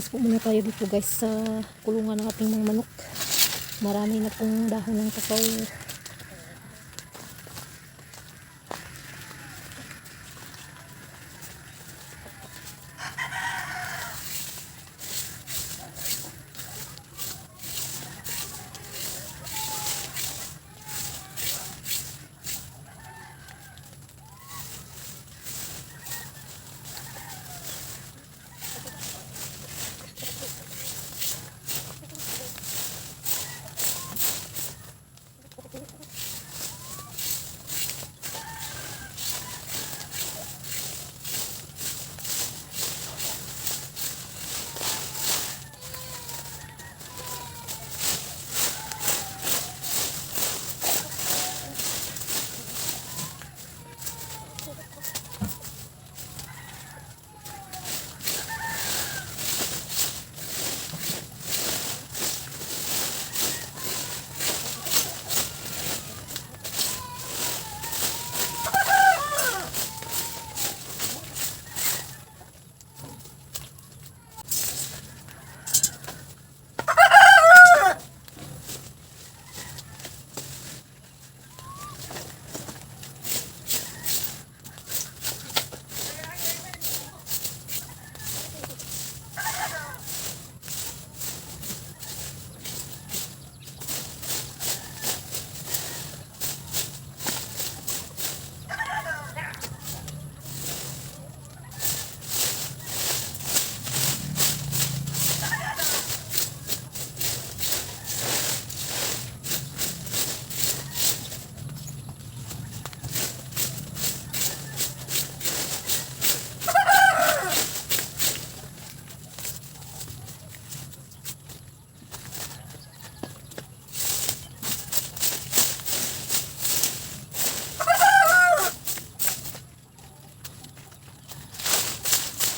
Maglinis po muna tayo dito guys sa kulungan ng ating mga manok. Marami na pong dahon ng kakao.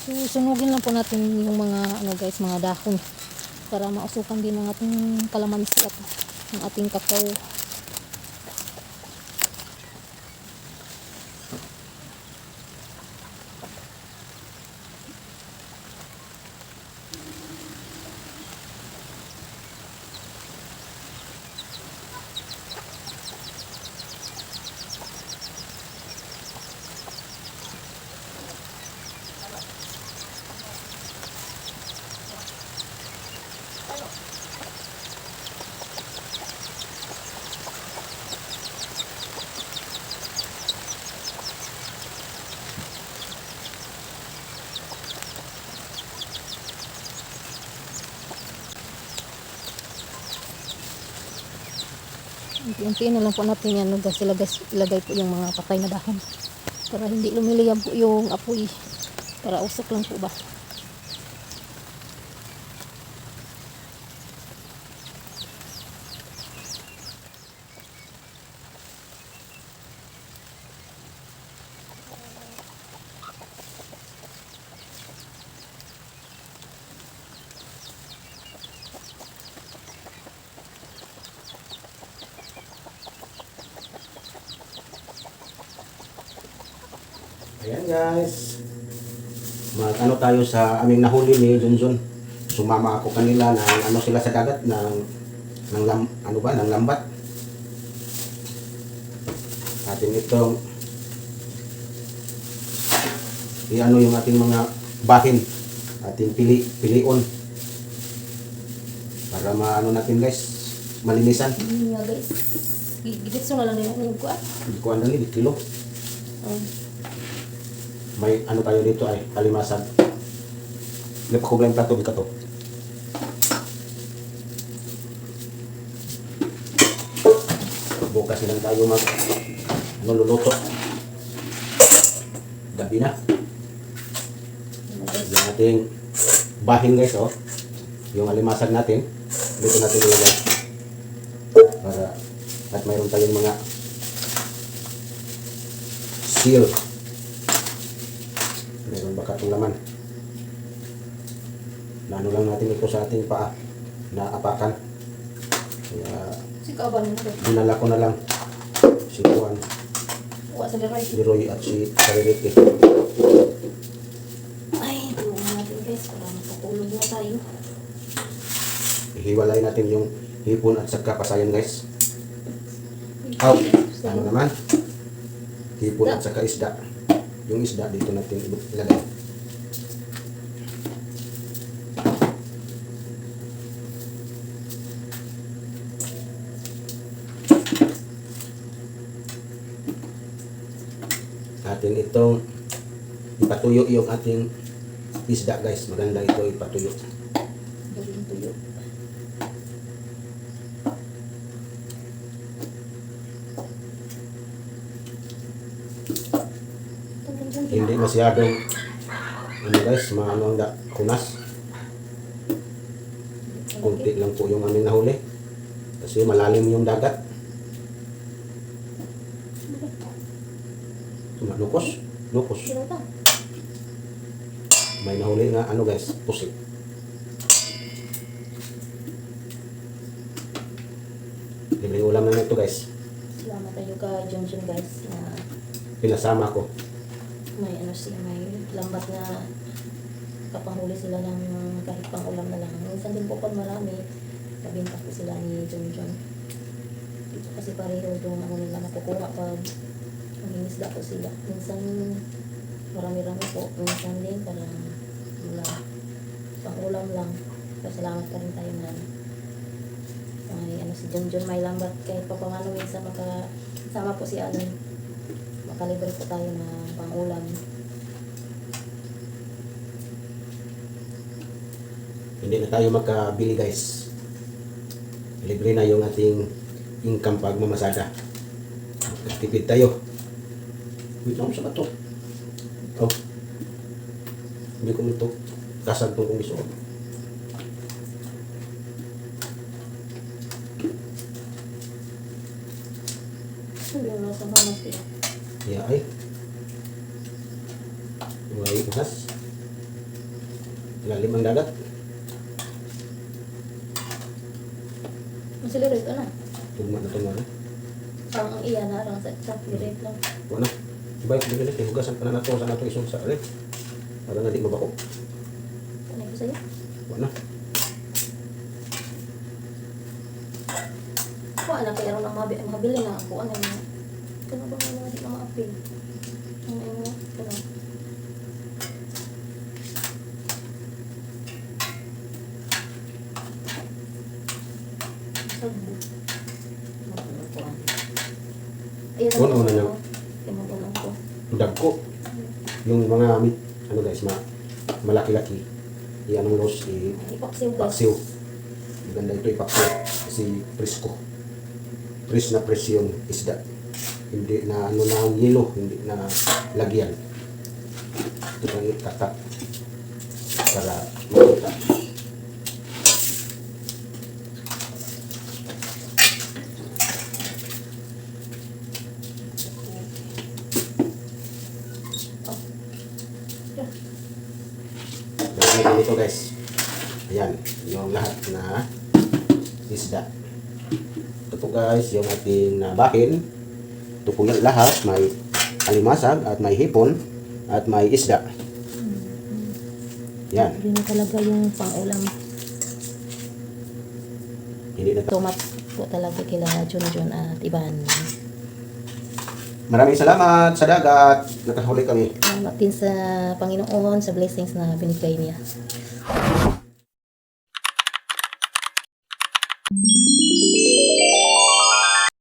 So, sunugin lang po natin yung mga guys, mga dahon para mausukan din ng ating kalamansi at ng ating kakao. Unti-untiin na lang po natin yan guys, ilagay po yung mga patay na dahon para hindi lumiliyab po yung apoy, para usok lang po ba. Ayan guys, ano tayo sa aming nahuli ni Junjun. Sumama ako kanila na ano sila sa dagat ng lambat. Atin itong i-ano yung ating mga bahin, ating pilion para maano natin guys, malinisan. Nga guys, gigitso na lang yung kuat. Hindi ko andali, di kilo. May ano tayo dito ay kalimasag. Hindi pa ko blang plato dito to. Bukas na lang tayo luluto. Gabi na. Yung ating bahin guys, oh. Yung alimasag natin, dito natin ilagay. Para at mayroon tayong mga seal. Meron baka itong laman. Naano lang natin ito sa ating paa na apakan. Kaya dinala ko na lang si Juan, si Roy at si Kaririki. Ay, tulungan natin guys para makatulog na tayo. Ihiwalay natin yung hipon at saka pasayan guys. Out. Ano naman? Hipon at saka isda. Yung isda dito natin ilagay. Atin itong ipatuyo yung ating isda guys. Maganda ito ipatuyo. Gawin tuyo. Hindi masyadong ano guys, maano ang kunas. Kunti lang po yung aming nahuli. Kasi malalim yung dagat. Lukos. Lukos. Ginata. May nahuli nga ano guys, pusit. Libre ulam na ito guys. Salamat tayo ka Junjun guys na Pinasama ko. may ano siya, may lambat na kapanghuli sila ng kahit pang ulam na lang. Minsan din po pag marami, kabinta po sila ni Junjun. Dito kasi pareho yung ano nila makukuha pag mangingisda po sila. Minsan marami-rami po, minsan din parang wala, pang ulam lang. Pasalamat pa rin tayo na may ano si Junjun may lambat kahit pa paano minsan makasama po si Alan. Makalibre po tayo ng pang-ulam. Hindi na tayo magkabili guys. Libre na yung ating income pag mamasada. Tipid tayo. Wait lang sa bato. Oh. Hindi ko ito kasag itong kung gusto. Hindi mo sa mga sila. Ya ay. May uhas. Lalim ang dagat. Masilirit na. Tugma na tugma na. Ang iya na lang sa lirit lang. Wala. Ibay ko din ito. Hugasan pa na nato sa nato isong sa rin. Para na di mabako. Ano ko sa'yo? Wala. Kuha na kaya rin ang mabili na ako. Ano yun? Kano ba mga di na ma-appeal? Ano yun? Kano? Sagbo. Magpunukuan. Ayan Ano na yan? Pinupunan ko. Dagko. Yung mga ano guys, malaki-laki. Anong los, Ipaksiw guys. paksiw. Maganda ito ipaksiw. Kasi presko. Pres na pres yung isda. Hindi na ano na yelo, hindi na lagyan. Ito pang itatak para makita. Lagyan ito guys. Ayan, yung lahat na isda. Ito po guys, yung ating bahin. Ito po yung lahat. May alimasag at may hipon at may isda. Yan. Yun talaga yung pang-ulam. Hindi na Tomat po talaga kila Junjun at Iban. Maraming salamat sa dagat. Nakahuli kami. Salamat din sa Panginoon sa blessings na binigay niya.